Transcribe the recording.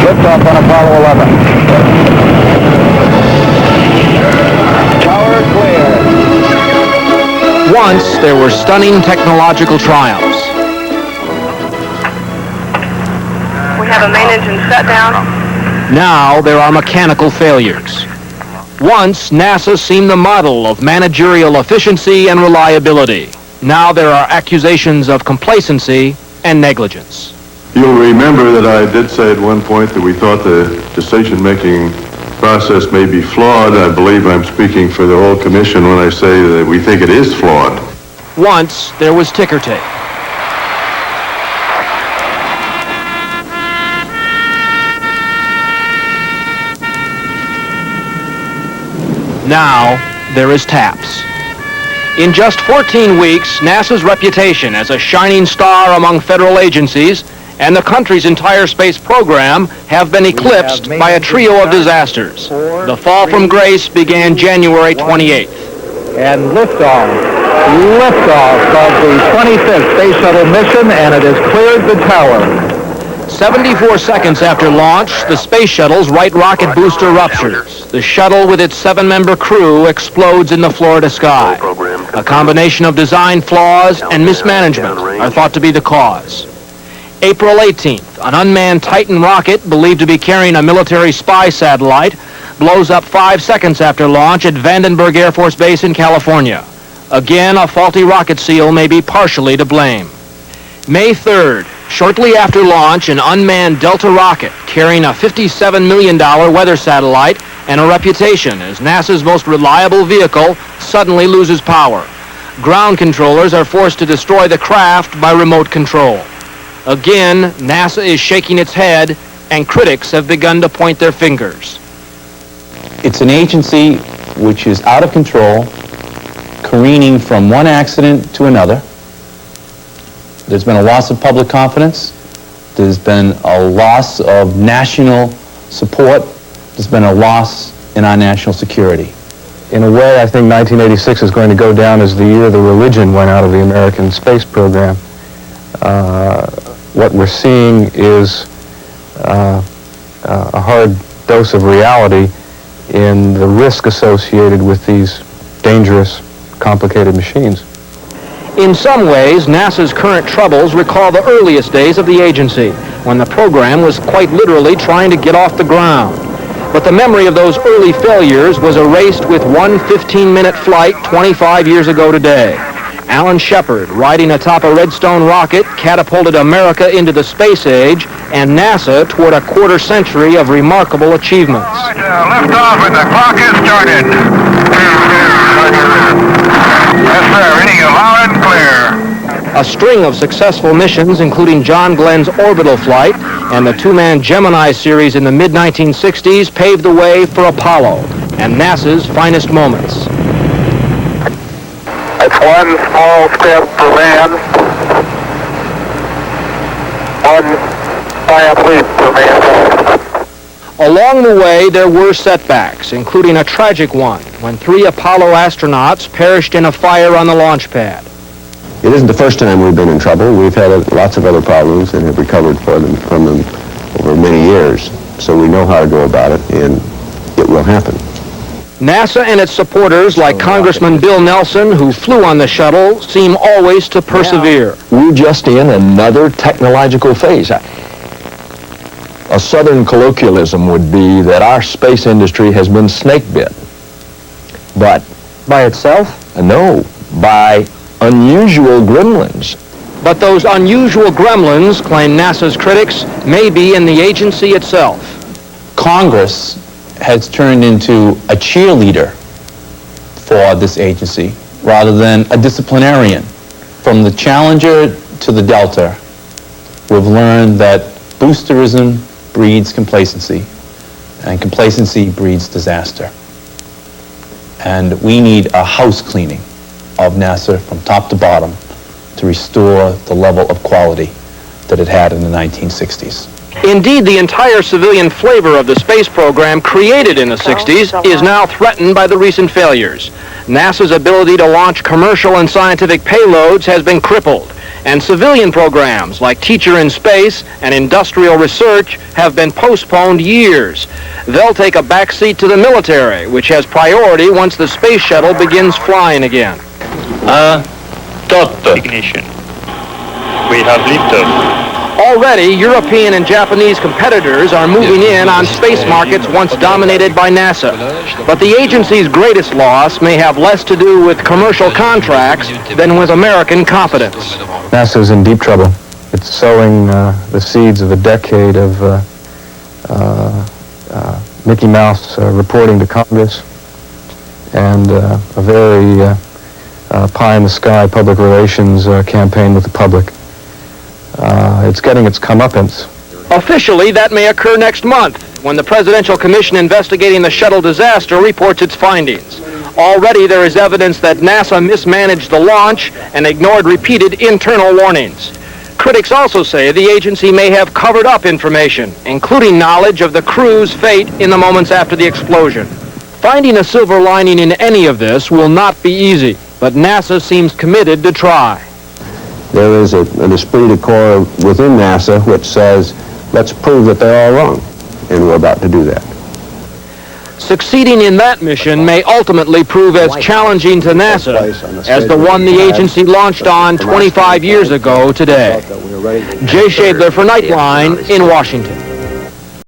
Liftoff on Apollo 11. Tower clear. Once there were stunning technological triumphs. We have a main engine shutdown. Now there are mechanical failures. Once NASA seemed the model of managerial efficiency and reliability. Now there are accusations of complacency and negligence. You'll remember that I did say at one point that we thought the decision-making process may be flawed. I believe I'm speaking for the whole commission when I say that we think it is flawed. Once there was ticker tape. Now there is TAPS. In just 14 weeks, NASA's reputation as a shining star among federal agencies and the country's entire space program have been eclipsed by a trio of disasters. The fall from grace began January 28th. And liftoff of the 25th Space Shuttle mission, and it has cleared the tower. 74 seconds after launch, the space shuttle's right rocket booster ruptures. The shuttle with its 7-member crew explodes in the Florida sky. A combination of design flaws and mismanagement are thought to be the cause. April 18th, an unmanned Titan rocket believed to be carrying a military spy satellite blows up 5 seconds after launch at Vandenberg Air Force Base in California. Again, a faulty rocket seal may be partially to blame. May 3rd, shortly after launch, an unmanned Delta rocket carrying a $57 million weather satellite and a reputation as NASA's most reliable vehicle suddenly loses power. Ground controllers are forced to destroy the craft by remote control. Again, NASA is shaking its head, and critics have begun to point their fingers. It's an agency which is out of control, careening from one accident to another. There's been a loss of public confidence. There's been a loss of national support. There's been a loss in our national security. In a way, I think 1986 is going to go down as the year the religion went out of the American space program. What we're seeing is a hard dose of reality in the risk associated with these dangerous, complicated machines. In some ways, NASA's current troubles recall the earliest days of the agency, when the program was quite literally trying to get off the ground. But the memory of those early failures was erased with one 15-minute flight 25 years ago today. Alan Shepard, riding atop a Redstone rocket, catapulted America into the space age and NASA toward a quarter century of remarkable achievements. All right, liftoff and the clock is started. Yes, sir, reading loud and clear. A string of successful missions, including John Glenn's orbital flight and the two-man Gemini series in the mid-1960s, paved the way for Apollo and NASA's finest moments. It's one small step for man, one giant leap for mankind. Along the way, there were setbacks, including a tragic one when 3 Apollo astronauts perished in a fire on the launch pad. It isn't the first time we've been in trouble. We've had lots of other problems and have recovered from them over many years. So we know how to go about it, and it will happen. NASA and its supporters, like Congressman Bill Nelson, who flew on the shuttle, seem always to persevere. We're just in another technological phase. A southern colloquialism would be that our space industry has been snake bit. But By itself? no, by unusual gremlins. But those unusual gremlins, claim NASA's critics, may be in the agency itself. Congress has turned into a cheerleader for this agency rather than a disciplinarian. From the Challenger to the Delta, we've learned that boosterism breeds complacency, and complacency breeds disaster. And we need a house cleaning of NASA from top to bottom to restore the level of quality that it had in the 1960s. Indeed, the entire civilian flavor of the space program created in the 60s is now threatened by the recent failures. NASA's ability to launch commercial and scientific payloads has been crippled, and civilian programs like Teacher in Space and industrial research have been postponed years. They'll take a backseat to the military, which has priority once the space shuttle begins flying again. Ignition. We have liftoff. Already, European and Japanese competitors are moving in on space markets once dominated by NASA. But the agency's greatest loss may have less to do with commercial contracts than with American competence. NASA's in deep trouble. It's sowing the seeds of a decade of Mickey Mouse reporting to Congress and a very pie-in-the-sky public relations campaign with the public. It's getting its comeuppance. Officially, that may occur next month, when the Presidential Commission investigating the shuttle disaster reports its findings. Already there is evidence that NASA mismanaged the launch and ignored repeated internal warnings. Critics also say the agency may have covered up information, including knowledge of the crew's fate in the moments after the explosion. Finding a silver lining in any of this will not be easy, but NASA seems committed to try. There is an esprit de corps within NASA which says, let's prove that they're all wrong, and we're about to do that. Succeeding in that mission may ultimately prove as challenging to NASA as the one the agency launched on 25 years ago today. Jay Shadler for Nightline in Washington.